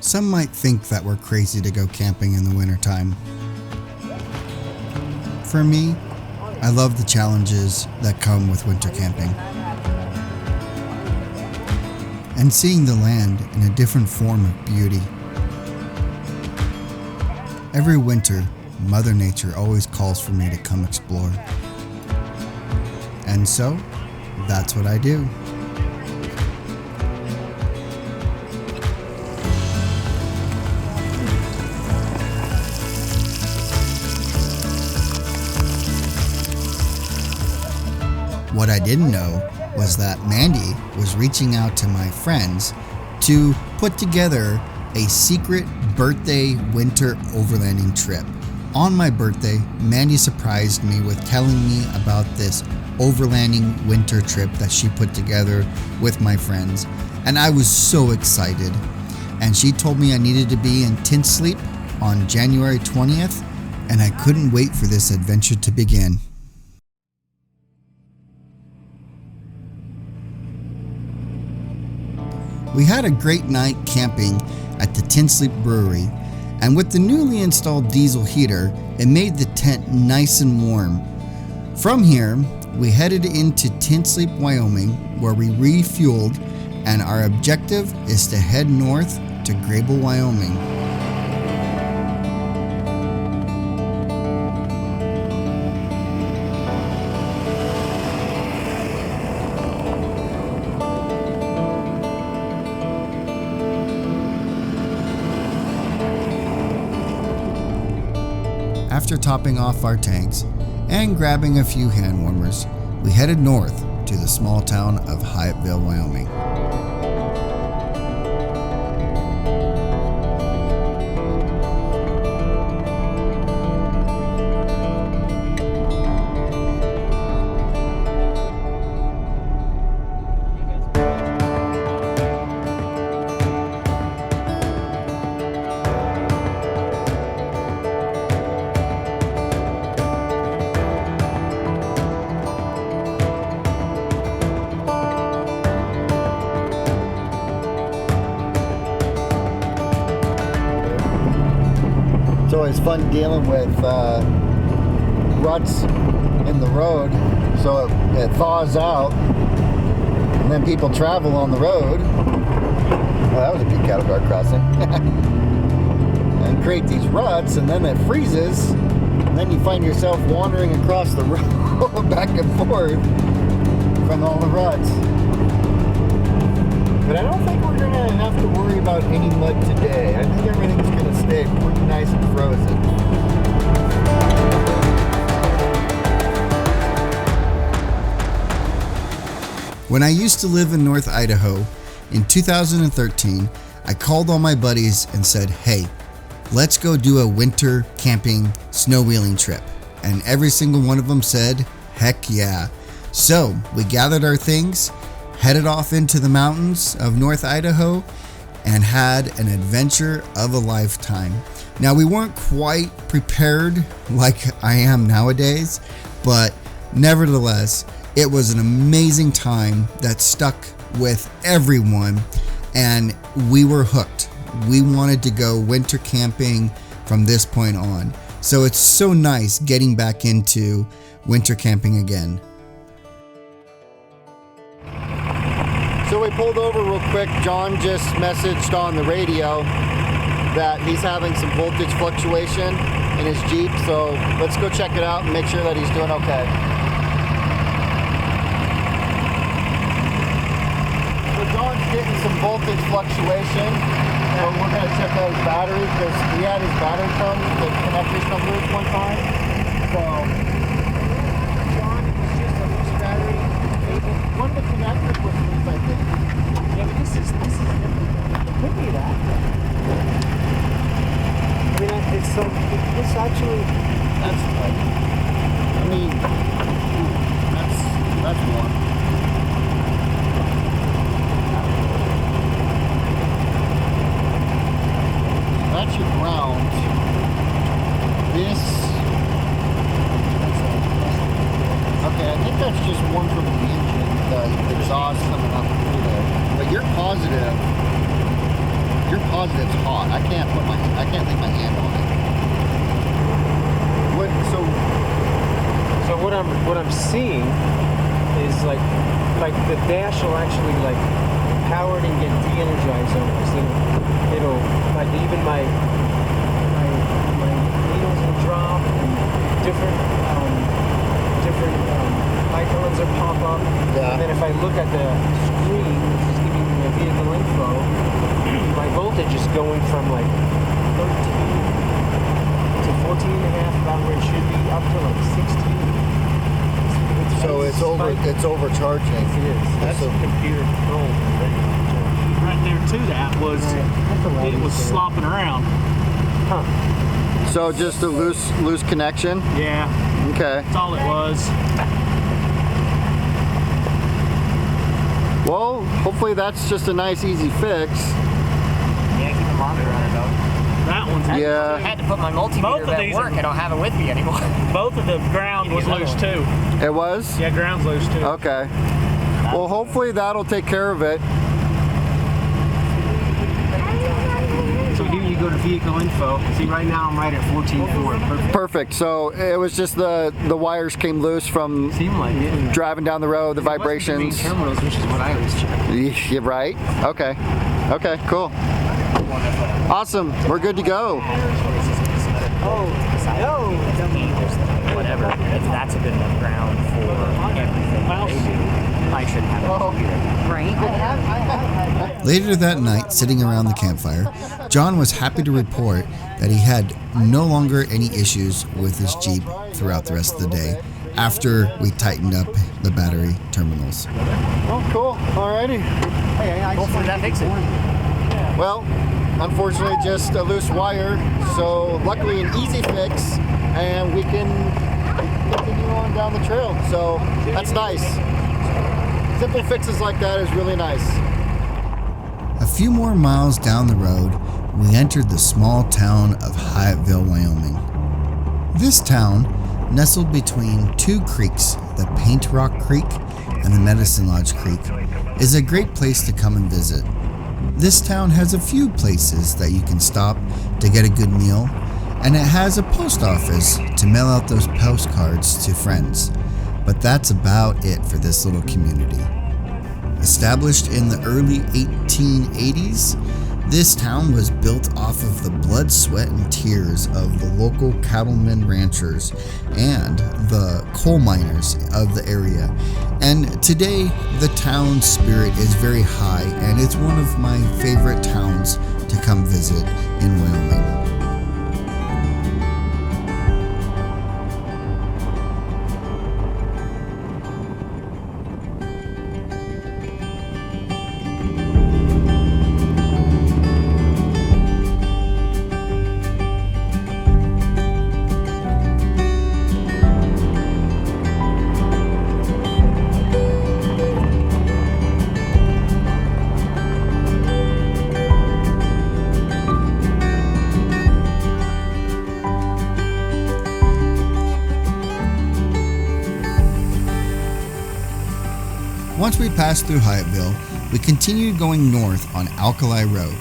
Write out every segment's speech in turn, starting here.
Some might think that we're crazy to go camping in the wintertime. For me, I love the challenges that come with winter camping. And seeing the land in a different form of beauty. Every winter, Mother Nature always calls for me to come explore. And so, that's what I do. What I didn't know was that Mandy was reaching out to my friends to put together a secret birthday winter overlanding trip. On my birthday, Mandy surprised me with telling me about this overlanding winter trip that she put together with my friends, and I was so excited. And she told me I needed to be in Ten Sleep on January 20th, and I couldn't wait for this adventure to begin. We had a great night camping at the Ten Sleep Brewery, and with the newly installed diesel heater, it made the tent nice and warm. From here, we headed into Ten Sleep Wyoming, where we refueled, and our objective is to head north to Greybull, Wyoming. After topping off our tanks and grabbing a few hand warmers, we headed north to the small town of Hyattville, Wyoming. It's always fun dealing with ruts in the road, so it thaws out, and then people travel on the road. Oh, that was a good cattle guard crossing. And create these ruts, and then it freezes, and then you find yourself wandering across the road back and forth from all the ruts. But I don't think we're going to have to worry about any mud today. I think everything's going to stay pretty nice and frozen. When I used to live in North Idaho, in 2013, I called all my buddies and said, hey, let's go do a winter camping snow wheeling trip. And every single one of them said, heck yeah. So we gathered our things, headed off into the mountains of North Idaho, and had an adventure of a lifetime. Now, we weren't quite prepared like I am nowadays, but nevertheless, it was an amazing time that stuck with everyone, and we were hooked. We wanted to go winter camping from this point on. So it's so nice getting back into winter camping again. So we pulled over real quick. John just messaged on the radio that he's having some voltage fluctuation in his Jeep. So let's go check it out and make sure that he's doing okay. So John's getting some voltage fluctuation. And we're going to check out his battery because he had his battery come, the connectors come loose one time. So John, it's just a loose battery cable. One of the connectors was loose, I think. Yeah, but this is different. It could be that. I mean, it's so, this actually, that's like, I mean, that's one. That's your ground. This, okay, I think that's just one from the engine, the exhaust coming up through there. But you're positive You're positive it's hot. I can't lay my hand on it. So what I'm seeing is like the dash will actually like power it and get de-energized almost. It'll like even my needles will drop and different icons will pop up. Yeah. And then if I look at the screen, which is giving me the vehicle info, my voltage is going from like 13 to 14 and a half, about where it should be, up to like 16. So it's overcharging. Yes, it is. That's a computer controlled. Right there to that was it was slopping around. Huh. So just a loose connection? Yeah. Okay. That's all it was. Well, hopefully that's just a nice easy fix. Yeah, keep the monitor on it though. That one's Yeah. I had to put my multimeter at work. I don't have it with me anymore. both of the ground was loose too. It was? Yeah, ground's loose too. Okay. Well, hopefully that'll take care of it. So here you go to vehicle info. See, right now I'm right at 14.4. Perfect. Perfect. So it was just the wires came loose from Seemed like it. driving down the road, the vibrations. Main terminals, which is what I always check. You're right. Okay. Okay, cool. Awesome. We're good to go. Whatever. If that's a good enough ground for everything, I shouldn't have a computer. Right? Later that night, sitting around the campfire, John was happy to report that he had no longer any issues with his Jeep throughout the rest of the day after we tightened up the battery terminals. Oh, cool. Alrighty. Hopefully that fixes it. Well, unfortunately, just a loose wire, so luckily an easy fix, and we can continue on down the trail. So that's nice. Simple fixes like that is really nice. A few more miles down the road, we entered the small town of Hyattville, Wyoming. This town, nestled between two creeks, the Paint Rock Creek and the Medicine Lodge Creek, is a great place to come and visit. This town has a few places that you can stop to get a good meal, and it has a post office to mail out those postcards to friends. But that's about it for this little community. Established in the early 1880s, this town was built off of the blood, sweat, and tears of the local cattlemen ranchers and the coal miners of the area. And today, the town's spirit is very high, and it's one of my favorite towns to come visit in Wyoming. Once we passed through Hyattville, we continued going north on Alkali Road.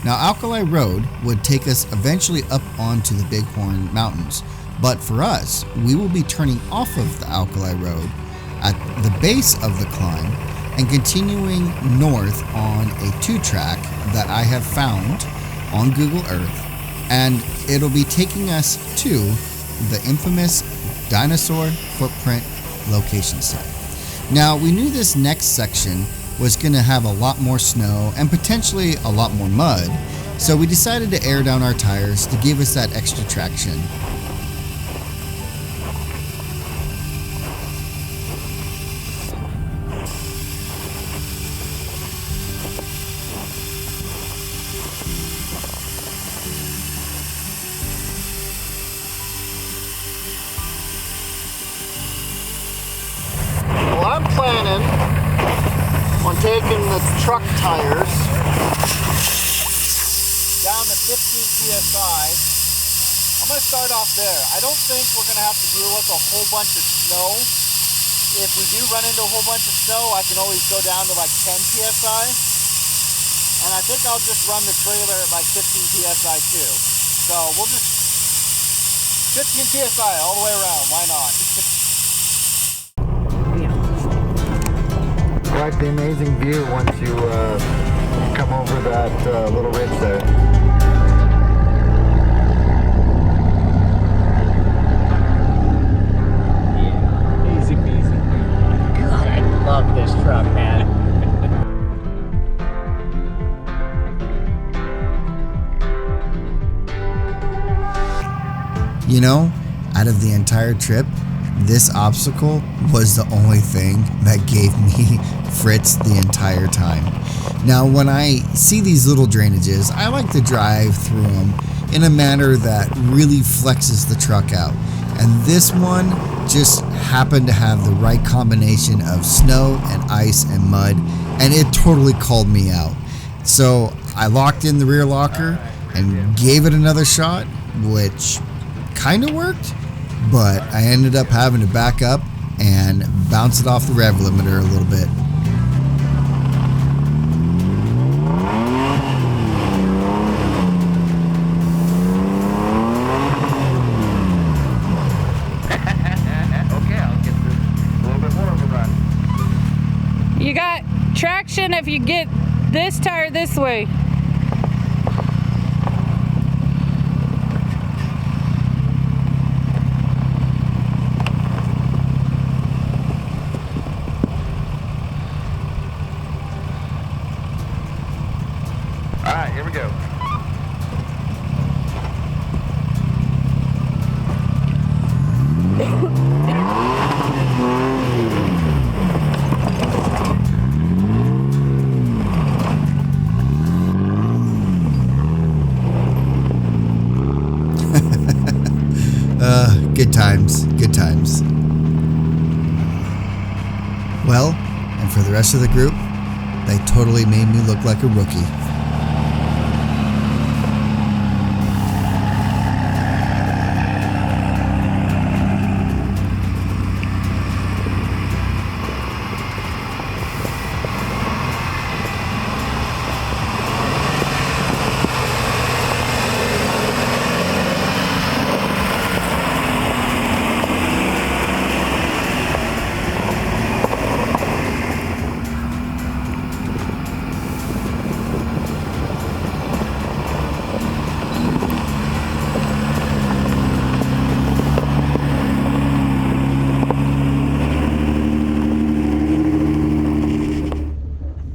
Now, Alkali Road would take us eventually up onto the Bighorn Mountains, but for us, we will be turning off of the Alkali Road at the base of the climb and continuing north on a 2-track that I have found on Google Earth, and it'll be taking us to the infamous Dinosaur Footprint location site. Now, we knew this next section was going to have a lot more snow and potentially a lot more mud, so we decided to air down our tires to give us that extra traction. I'm planning on taking the truck tires down to 15 psi. I'm going to start off there. I don't think we're going to have to deal with a whole bunch of snow. If we do run into a whole bunch of snow, I can always go down to like 10 psi. And I think I'll just run the trailer at like 15 PSI too. So we'll just 15 PSI all the way around. Why not? Quite the amazing view once you come over that little ridge there. Yeah, easy peasy. God, I love this truck, man. You know, out of the entire trip, this obstacle was the only thing that gave me fritz the entire time. Now, when I see these little drainages, I like to drive through them in a manner that really flexes the truck out. And this one just happened to have the right combination of snow and ice and mud, and it totally called me out. So I locked in the rear locker and gave it another shot, which kind of worked, but I ended up having to back up and bounce it off the rev limiter a little bit. Okay, I'll get this a little bit more of a run. You got traction if you get this tire this way. All right, here we go. Good times, good times. Well, and for the rest of the group, they totally made me look like a rookie.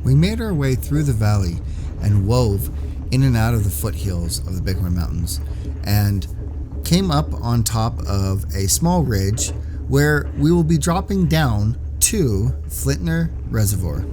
We made our way through the valley and wove in and out of the foothills of the Bighorn Mountains and came up on top of a small ridge where we will be dropping down to Flintner Reservoir.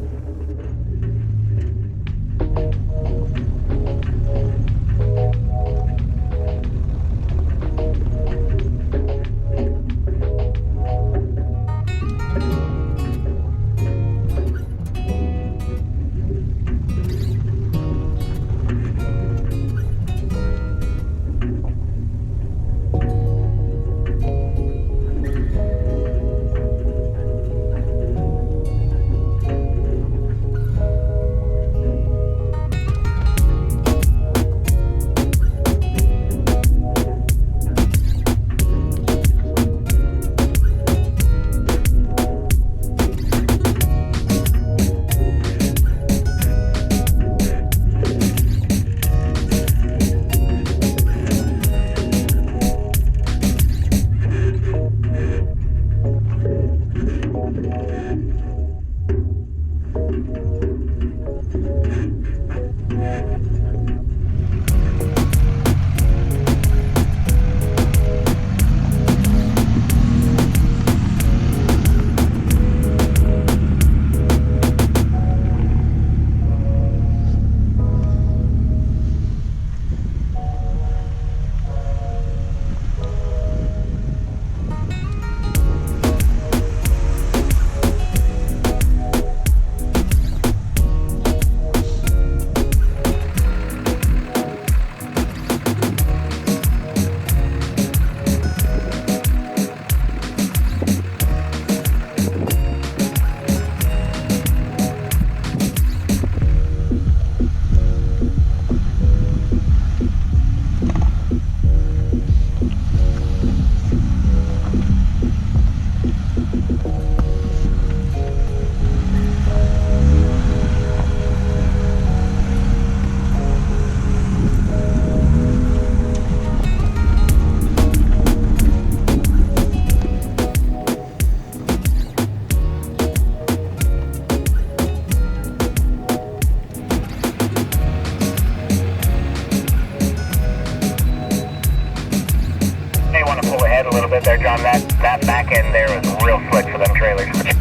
That back end there was real slick for them trailers.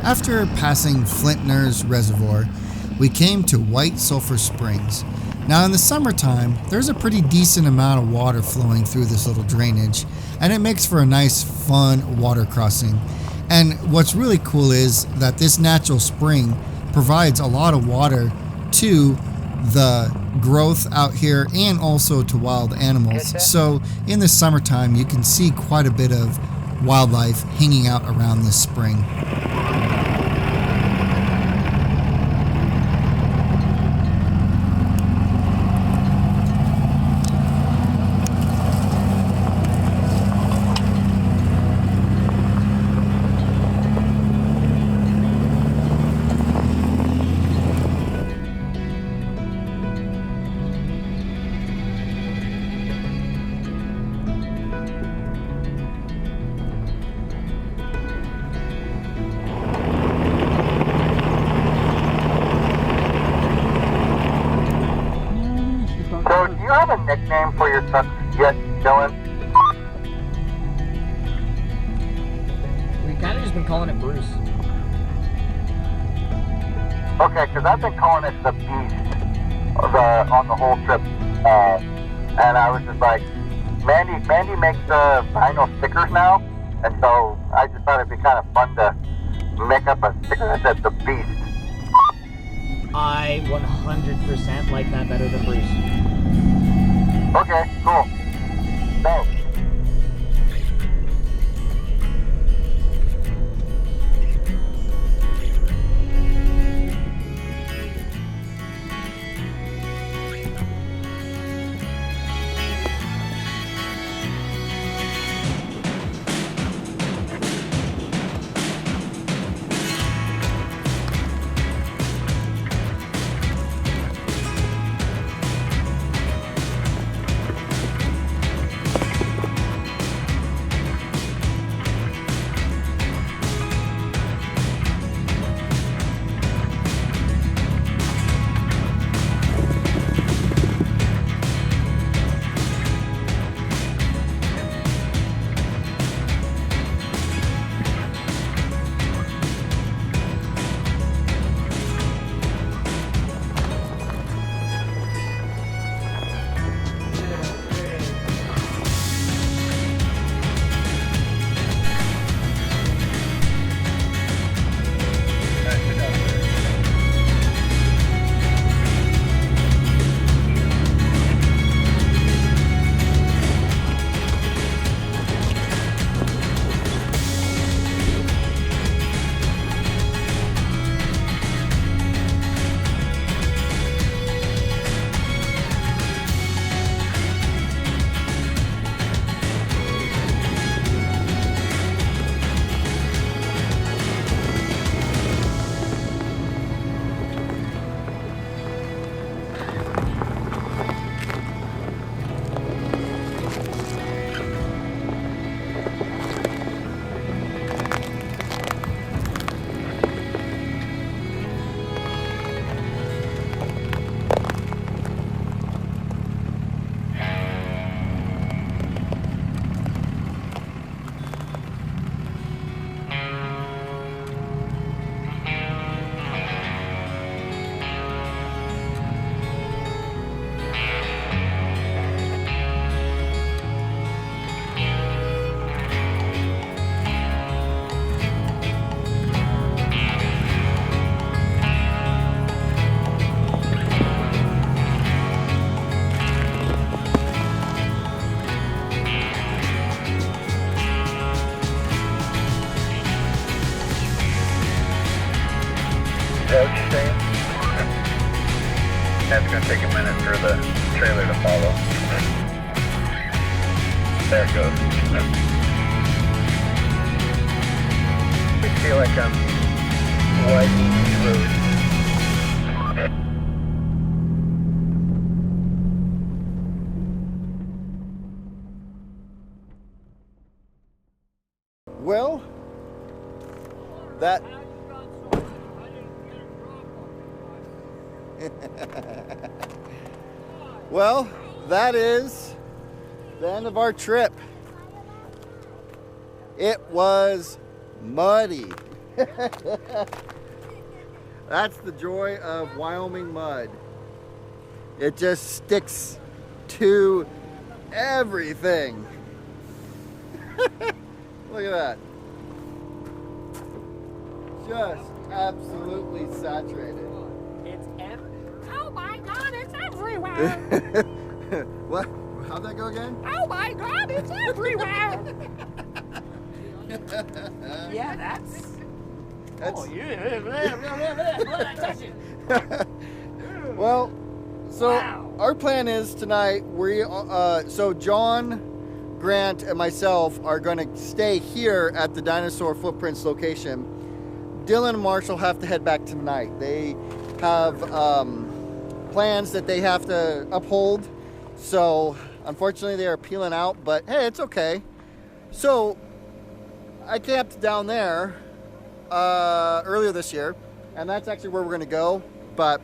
After passing Flintner's Reservoir, we came to White Sulphur Springs. Now in the summertime, there's a pretty decent amount of water flowing through this little drainage, and it makes for a nice, fun water crossing. And what's really cool is that this natural spring provides a lot of water to the growth out here and also to wild animals. So in the summertime, you can see quite a bit of wildlife hanging out around this spring. So, do you have a nickname for your truck yet, Dylan? We've kind of just been calling it Bruce. Okay, because I've been calling it the Beast on the whole trip. And I was just like, Mandy makes the vinyl stickers now, and so I just thought it'd be kind of fun to make up a sticker that said the Beast. I 100% like that better than Bruce. Okay, cool. Thanks. There it goes. I feel like I'm widening the road. Well, that well, that is the end of our trip. It was muddy. That's the joy of Wyoming mud. It just sticks to everything. Look at that. Just absolutely saturated. Oh my God, it's everywhere. What? How'd that go again? Oh my God, it's everywhere. Yeah, that's. That's Oh, yeah. well, so Wow. our plan is tonight, so John, Grant, and myself are going to stay here at the Dinosaur Footprints location. Dylan and Marshall have to head back tonight. They have plans that they have to uphold. So unfortunately they are peeling out, but hey, it's okay. So I camped down there earlier this year, and that's actually where we're gonna go. But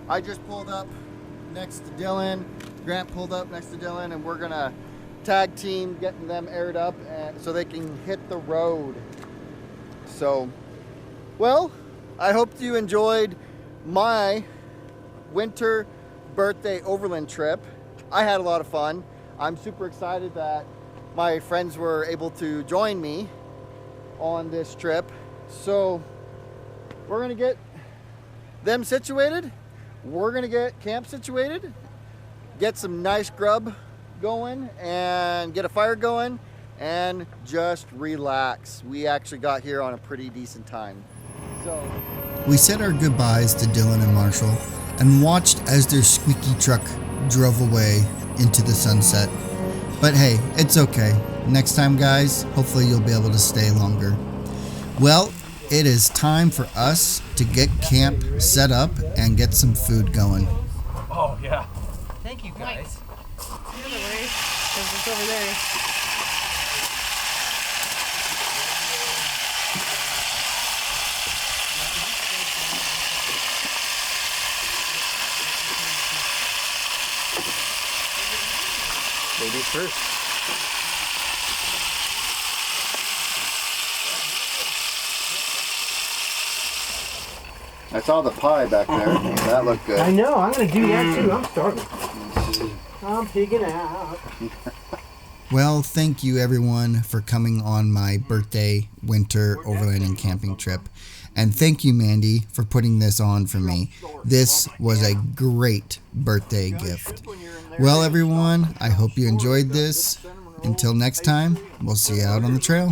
I just pulled up next to Dylan. Grant pulled up next to Dylan, and we're gonna tag team getting them aired up so they can hit the road. So, well, I hope you enjoyed my winter birthday Overland trip. I had a lot of fun. I'm super excited that my friends were able to join me on this trip. So we're gonna get them situated. We're gonna get camp situated, get some nice grub going, and get a fire going, and just relax. We actually got here on a pretty decent time. So we said our goodbyes to Dylan and Marshall and watched as their squeaky truck drove away into the sunset. But hey, it's okay. Next time, guys, hopefully you'll be able to stay longer. Well, it is time for us to get camp set up and get some food going. Oh, yeah. Thank you, guys. The other way, because it's over there. Ladies first. I saw the pie back there. That looked good. I know, I'm going to do that too. I'm starving. I'm pigging out. Well, thank you everyone for coming on my birthday winter overlanding camping trip. And thank you, Mandy, for putting this on for me. This was a great birthday gift. Well, everyone, I hope you enjoyed this. Until next time, we'll see you out on the trail.